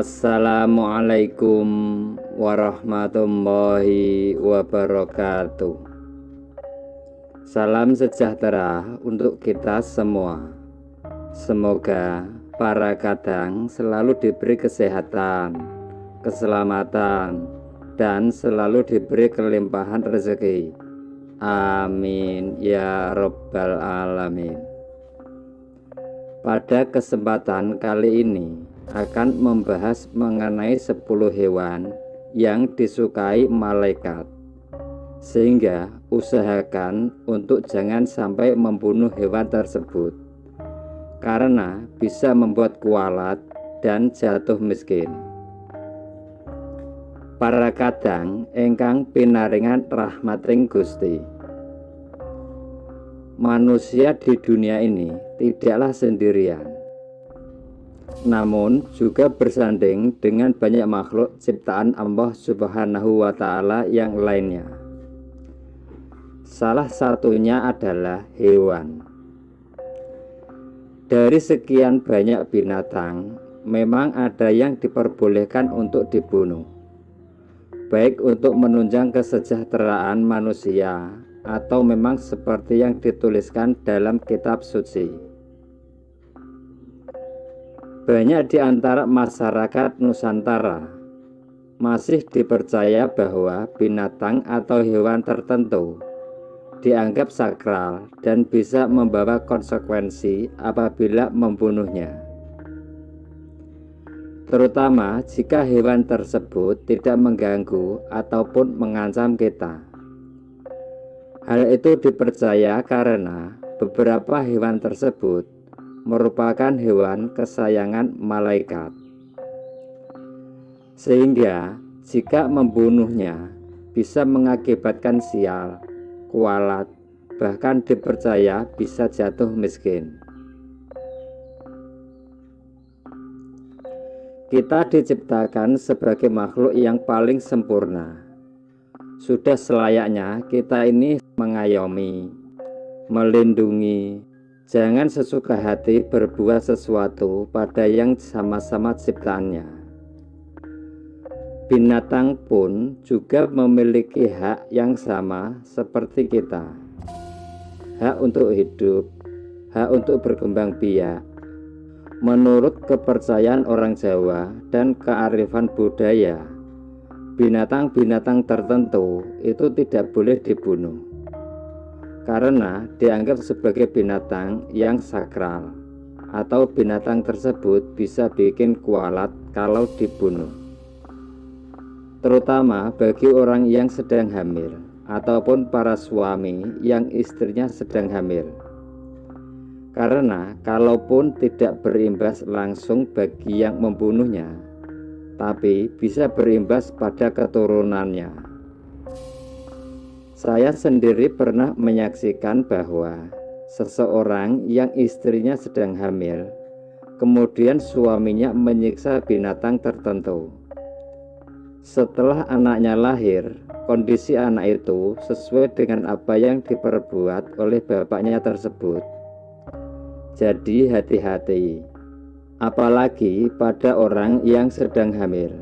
Assalamualaikum warahmatullahi wabarakatuh. Salam sejahtera untuk kita semua. Semoga para kadang selalu diberi kesehatan, keselamatan, dan selalu diberi kelimpahan rezeki. Amin ya Rabbal Alamin. Pada kesempatan kali ini akan membahas mengenai 10 hewan yang disukai malaikat, sehingga usahakan untuk jangan sampai membunuh hewan tersebut karena bisa membuat kualat dan jatuh miskin. Para kadang ingkang pinaringan rahmating Gusti, manusia di dunia ini tidaklah sendirian, namun juga bersanding dengan banyak makhluk ciptaan Allah Subhanahu wa Ta'ala yang lainnya. Salah satunya adalah hewan. Dari sekian banyak binatang, memang ada yang diperbolehkan untuk dibunuh, baik untuk menunjang kesejahteraan manusia atau memang seperti yang dituliskan dalam kitab suci. Banyak di antara masyarakat Nusantara masih dipercaya bahwa binatang atau hewan tertentu dianggap sakral dan bisa membawa konsekuensi apabila membunuhnya, terutama jika hewan tersebut tidak mengganggu ataupun mengancam kita. Hal itu dipercaya karena beberapa hewan tersebut merupakan hewan kesayangan malaikat, sehingga jika membunuhnya bisa mengakibatkan sial, kualat, bahkan dipercaya bisa jatuh miskin. Kita diciptakan sebagai makhluk yang paling sempurna. Sudah selayaknya kita ini mengayomi, melindungi. Jangan sesuka hati berbuat sesuatu pada yang sama-sama ciptaannya. Binatang pun juga memiliki hak yang sama seperti kita. Hak untuk hidup, hak untuk berkembang biak. Menurut kepercayaan orang Jawa dan kearifan budaya, binatang-binatang tertentu itu tidak boleh dibunuh karena dianggap sebagai binatang yang sakral, atau binatang tersebut bisa bikin kualat kalau dibunuh, terutama bagi orang yang sedang hamil ataupun para suami yang istrinya sedang hamil, karena kalaupun tidak berimbas langsung bagi yang membunuhnya, tapi bisa berimbas pada keturunannya. Saya sendiri pernah menyaksikan bahwa seseorang yang istrinya sedang hamil, kemudian suaminya menyiksa binatang tertentu. Setelah anaknya lahir, kondisi anak itu sesuai dengan apa yang diperbuat oleh bapaknya tersebut. Jadi hati-hati, apalagi pada orang yang sedang hamil.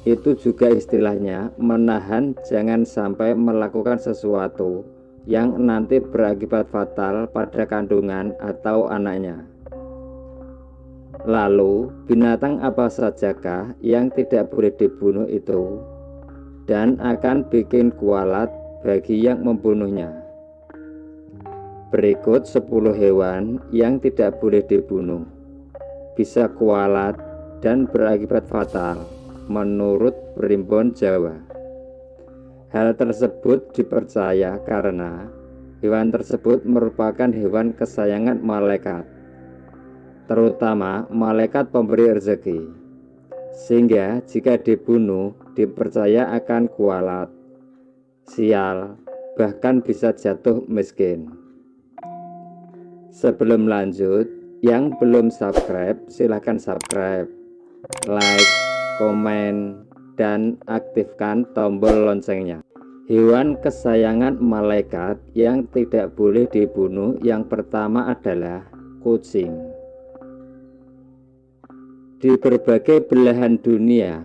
Itu juga istilahnya menahan jangan sampai melakukan sesuatu yang nanti berakibat fatal pada kandungan atau anaknya. Lalu binatang apa sajakah yang tidak boleh dibunuh itu dan akan bikin kualat bagi yang membunuhnya? Berikut 10 hewan yang tidak boleh dibunuh, bisa kualat dan berakibat fatal menurut Primbon Jawa. Hal tersebut dipercaya karena hewan tersebut merupakan hewan kesayangan malaikat, terutama malaikat pemberi rezeki, sehingga jika dibunuh dipercaya akan kualat, sial, bahkan bisa jatuh miskin. Sebelum lanjut, yang belum subscribe silahkan subscribe, like, komen, dan aktifkan tombol loncengnya. Hewan kesayangan malaikat yang tidak boleh dibunuh yang pertama adalah kucing. Di berbagai belahan dunia,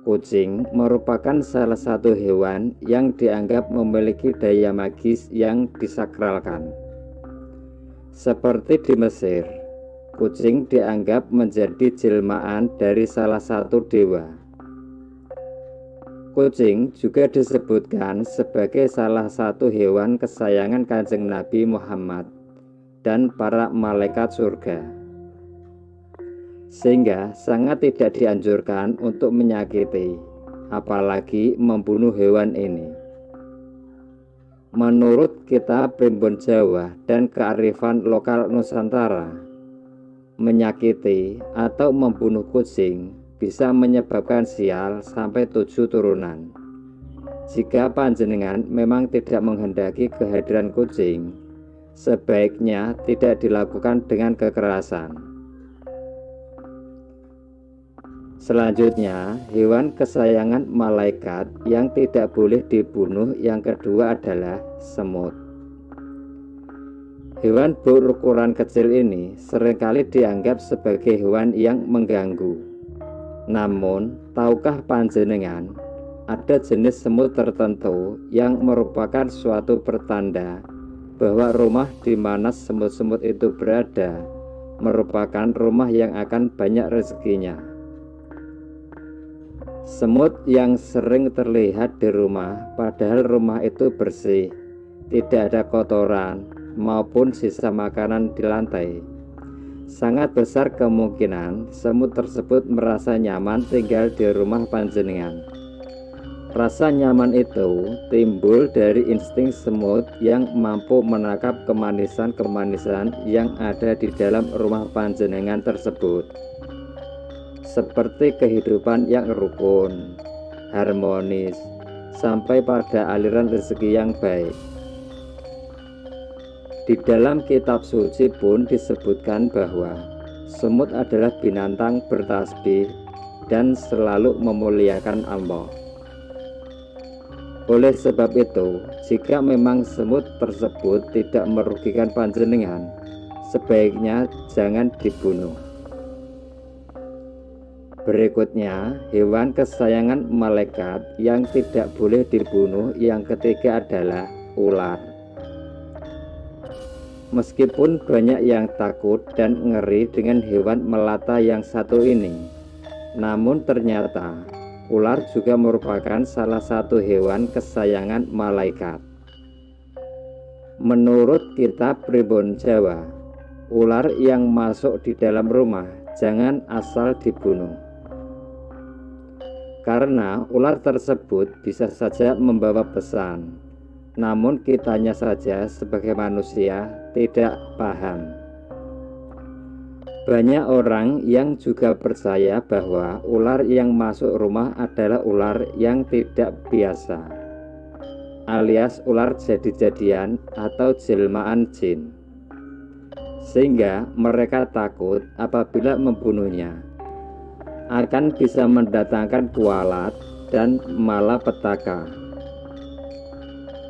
kucing merupakan salah satu hewan yang dianggap memiliki daya magis yang disakralkan. Seperti di Mesir, kucing dianggap menjadi jelmaan dari salah satu dewa. Kucing juga disebutkan sebagai salah satu hewan kesayangan Kanjeng Nabi Muhammad dan para malaikat surga, sehingga sangat tidak dianjurkan untuk menyakiti, apalagi membunuh hewan ini. Menurut kitab Primbon Jawa dan kearifan lokal Nusantara, menyakiti atau membunuh kucing bisa menyebabkan sial sampai 7 turunan. Jika panjenengan memang tidak menghendaki kehadiran kucing, sebaiknya tidak dilakukan dengan kekerasan. Selanjutnya, hewan kesayangan malaikat yang tidak boleh dibunuh yang kedua adalah semut. Hewan berukuran kecil ini seringkali dianggap sebagai hewan yang mengganggu. Namun, tahukah panjenengan, ada jenis semut tertentu yang merupakan suatu pertanda bahwa rumah di mana semut-semut itu berada merupakan rumah yang akan banyak rezekinya. Semut yang sering terlihat di rumah, padahal rumah itu bersih, tidak ada kotoran maupun sisa makanan di lantai. Sangat besar kemungkinan semut tersebut merasa nyaman tinggal di rumah panjenengan. Rasa nyaman itu timbul dari insting semut yang mampu menangkap kemanisan-kemanisan yang ada di dalam rumah panjenengan tersebut, seperti kehidupan yang rukun, harmonis, sampai pada aliran rezeki yang baik. Di dalam kitab suci pun disebutkan bahwa semut adalah binatang bertasbih dan selalu memuliakan Allah. Oleh sebab itu, jika memang semut tersebut tidak merugikan panjenengan, sebaiknya jangan dibunuh. Berikutnya, hewan kesayangan malaikat yang tidak boleh dibunuh yang ketiga adalah ular. Meskipun banyak yang takut dan ngeri dengan hewan melata yang satu ini, namun ternyata ular juga merupakan salah satu hewan kesayangan malaikat. Menurut kitab Primbon Jawa, ular yang masuk di dalam rumah jangan asal dibunuh, karena ular tersebut bisa saja membawa pesan, namun kitanya saja sebagai manusia tidak paham. Banyak orang yang juga percaya bahwa ular yang masuk rumah adalah ular yang tidak biasa, alias ular jadi-jadian atau jelmaan jin, sehingga mereka takut apabila membunuhnya akan bisa mendatangkan kualat dan malapetaka.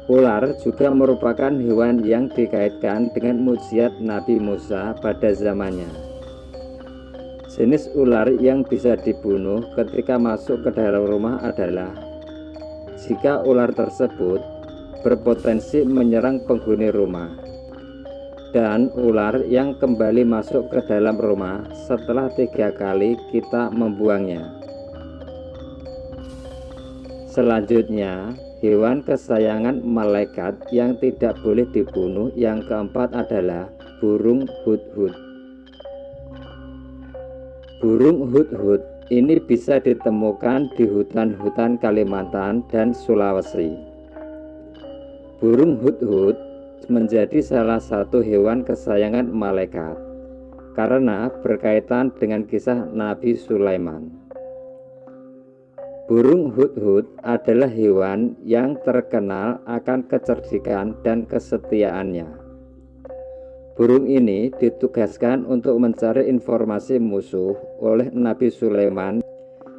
Ular juga merupakan hewan yang dikaitkan dengan mukjizat Nabi Musa pada zamannya. Jenis ular yang bisa dibunuh ketika masuk ke dalam rumah adalah jika ular tersebut berpotensi menyerang penghuni rumah, dan ular yang kembali masuk ke dalam rumah setelah 3 kali kita membuangnya. Selanjutnya, hewan kesayangan malaikat yang tidak boleh dibunuh yang keempat adalah burung hudhud. Burung hudhud ini bisa ditemukan di hutan-hutan Kalimantan dan Sulawesi. Burung hudhud menjadi salah satu hewan kesayangan malaikat karena berkaitan dengan kisah Nabi Sulaiman. Burung hudhud adalah hewan yang terkenal akan kecerdikan dan kesetiaannya. Burung ini ditugaskan untuk mencari informasi musuh oleh Nabi Sulaiman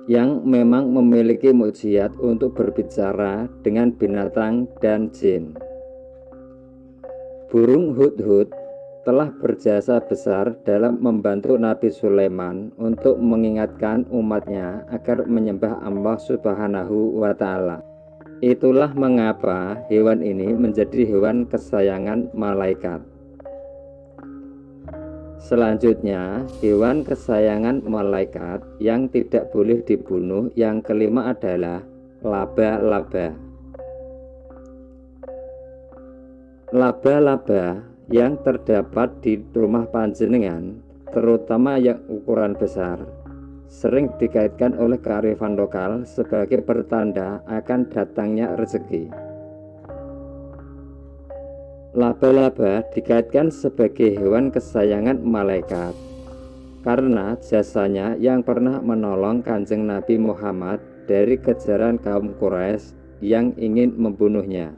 yang memang memiliki mukjizat untuk berbicara dengan binatang dan jin. Burung hudhud telah berjasa besar dalam membantu Nabi Sulaiman untuk mengingatkan umatnya agar menyembah Allah Subhanahu wa Ta'ala. Itulah mengapa hewan ini menjadi hewan kesayangan malaikat. Selanjutnya, hewan kesayangan malaikat yang tidak boleh dibunuh yang kelima adalah laba-laba. Laba-laba yang terdapat di rumah panjenengan, terutama yang ukuran besar, sering dikaitkan oleh kearifan lokal sebagai pertanda akan datangnya rezeki. Laba-laba dikaitkan sebagai hewan kesayangan malaikat karena jasanya yang pernah menolong Kanjeng Nabi Muhammad dari kejaran kaum Quraisy yang ingin membunuhnya.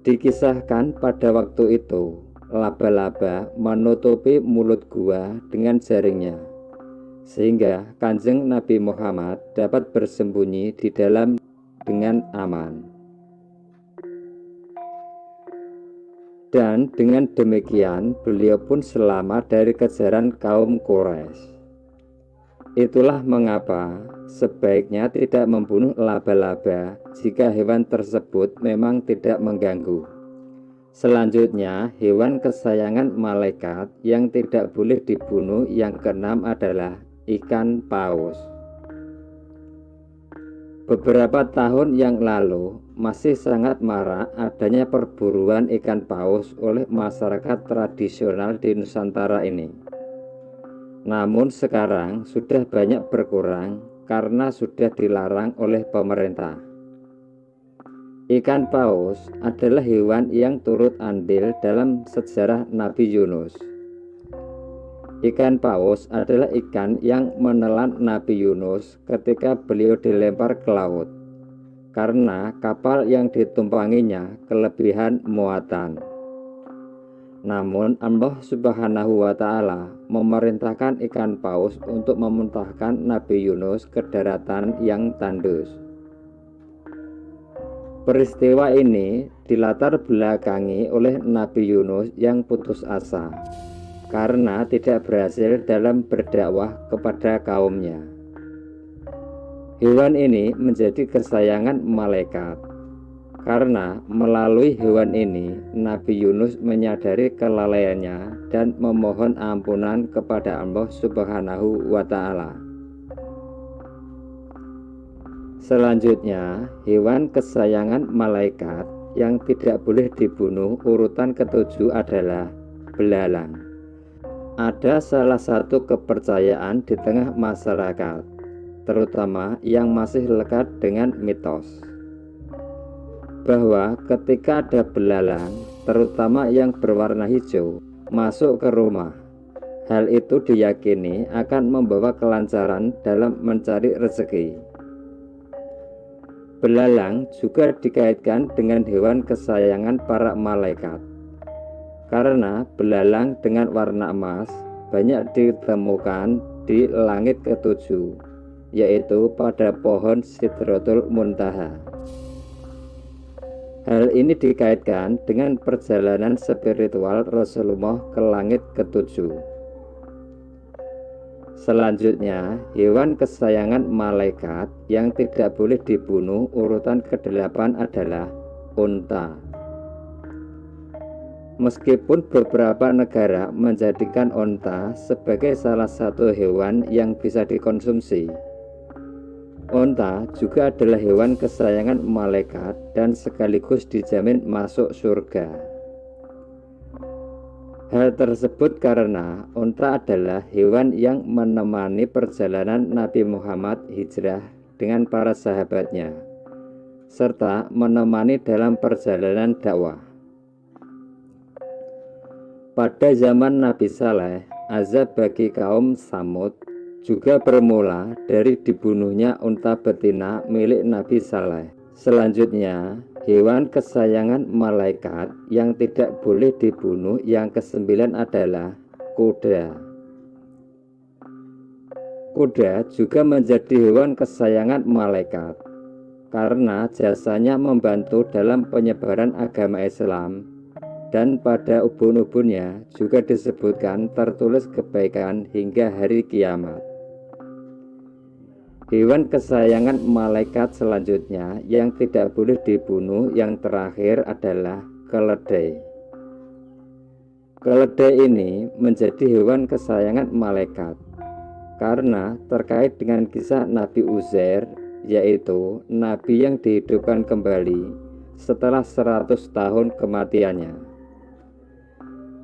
Dikisahkan pada waktu itu, laba-laba menutupi mulut gua dengan jaringnya, sehingga Kanjeng Nabi Muhammad dapat bersembunyi di dalam dengan aman. Dan dengan demikian beliau pun selamat dari kejaran kaum Quraisy. Itulah mengapa sebaiknya tidak membunuh laba-laba jika hewan tersebut memang tidak mengganggu. Selanjutnya, hewan kesayangan malaikat yang tidak boleh dibunuh yang keenam adalah ikan paus. Beberapa tahun yang lalu masih sangat marak adanya perburuan ikan paus oleh masyarakat tradisional di Nusantara ini. Namun sekarang sudah banyak berkurang karena sudah dilarang oleh pemerintah. Ikan paus adalah hewan yang turut andil dalam sejarah Nabi Yunus. Ikan paus adalah ikan yang menelan Nabi Yunus ketika beliau dilempar ke laut karena kapal yang ditumpanginya kelebihan muatan. Namun Allah Subhanahu wa Ta'ala memerintahkan ikan paus untuk memuntahkan Nabi Yunus ke daratan yang tandus. Peristiwa ini dilatar belakangi oleh Nabi Yunus yang putus asa karena tidak berhasil dalam berdakwah kepada kaumnya. Hewan ini menjadi kesayangan malaikat karena melalui hewan ini Nabi Yunus menyadari kelalaiannya dan memohon ampunan kepada Allah Subhanahu wa Ta'ala. Selanjutnya, hewan kesayangan malaikat yang tidak boleh dibunuh urutan ketujuh adalah belalang. Ada salah satu kepercayaan di tengah masyarakat, terutama yang masih lekat dengan mitos, bahwa ketika ada belalang, terutama yang berwarna hijau, masuk ke rumah, hal itu diyakini akan membawa kelancaran dalam mencari rezeki. Belalang juga dikaitkan dengan hewan kesayangan para malaikat, karena belalang dengan warna emas banyak ditemukan di langit ketujuh, yaitu pada pohon Sidratul Muntaha. Hal ini dikaitkan dengan perjalanan spiritual Rasulullah ke langit ketujuh. Selanjutnya, hewan kesayangan malaikat yang tidak boleh dibunuh urutan ke-8 adalah unta. Meskipun beberapa negara menjadikan unta sebagai salah satu hewan yang bisa dikonsumsi, unta juga adalah hewan kesayangan malaikat dan sekaligus dijamin masuk surga. Hal tersebut karena unta adalah hewan yang menemani perjalanan Nabi Muhammad hijrah dengan para sahabatnya, serta menemani dalam perjalanan dakwah. Pada zaman Nabi Saleh, azab bagi kaum Samud juga bermula dari dibunuhnya unta betina milik Nabi Saleh. Selanjutnya, hewan kesayangan malaikat yang tidak boleh dibunuh yang ke-9 adalah kuda. Kuda juga menjadi hewan kesayangan malaikat karena jasanya membantu dalam penyebaran agama Islam dan pada ubun-ubunnya juga disebutkan tertulis kebaikan hingga hari kiamat. Hewan kesayangan malaikat selanjutnya yang tidak boleh dibunuh yang terakhir adalah keledai. Keledai ini menjadi hewan kesayangan malaikat karena terkait dengan kisah Nabi Uzair, yaitu Nabi yang dihidupkan kembali setelah 100 tahun kematiannya.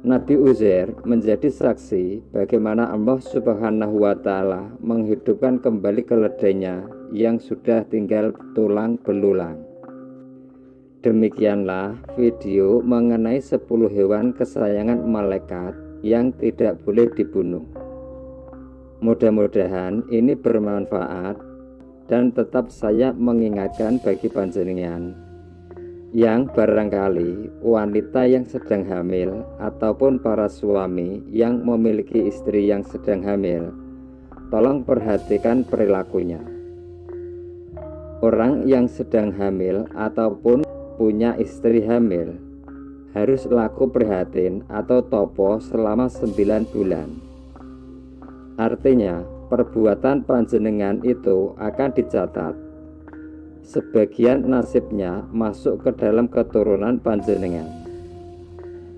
Nabi Uzair menjadi saksi bagaimana Allah Subhanahu wa Ta'ala menghidupkan kembali keledainya yang sudah tinggal tulang belulang. Demikianlah video mengenai 10 hewan kesayangan malaikat yang tidak boleh dibunuh. Mudah-mudahan ini bermanfaat dan tetap saya mengingatkan bagi panjenengan yang barangkali wanita yang sedang hamil ataupun para suami yang memiliki istri yang sedang hamil, tolong perhatikan perilakunya. Orang yang sedang hamil ataupun punya istri hamil harus laku prihatin atau topo selama 9 bulan. Artinya, perbuatan panjenengan itu akan dicatat. Sebagian nasibnya masuk ke dalam keturunan panjenengan.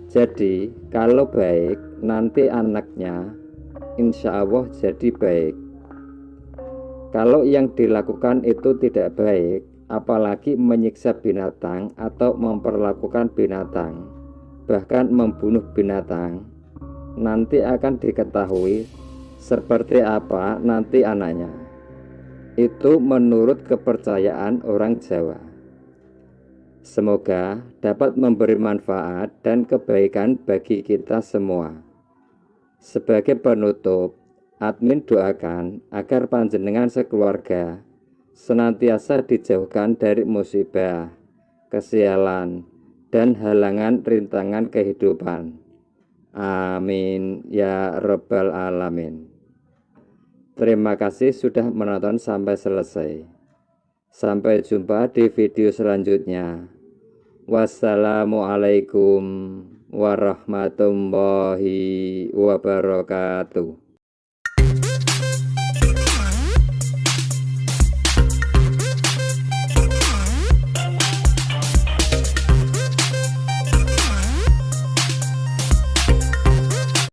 Jadi kalau baik, nanti anaknya insya Allah jadi baik. Kalau yang dilakukan itu tidak baik, apalagi menyiksa binatang atau memperlakukan binatang, bahkan membunuh binatang, nanti akan diketahui seperti apa nanti anaknya. Itu menurut kepercayaan orang Jawa. Semoga dapat memberi manfaat dan kebaikan bagi kita semua. Sebagai penutup, admin doakan agar panjenengan sekeluarga senantiasa dijauhkan dari musibah, kesialan, dan halangan rintangan kehidupan. Amin ya Rabbal Alamin. Terima kasih sudah menonton sampai selesai. Sampai jumpa di video selanjutnya. Wassalamualaikum warahmatullahi wabarakatuh.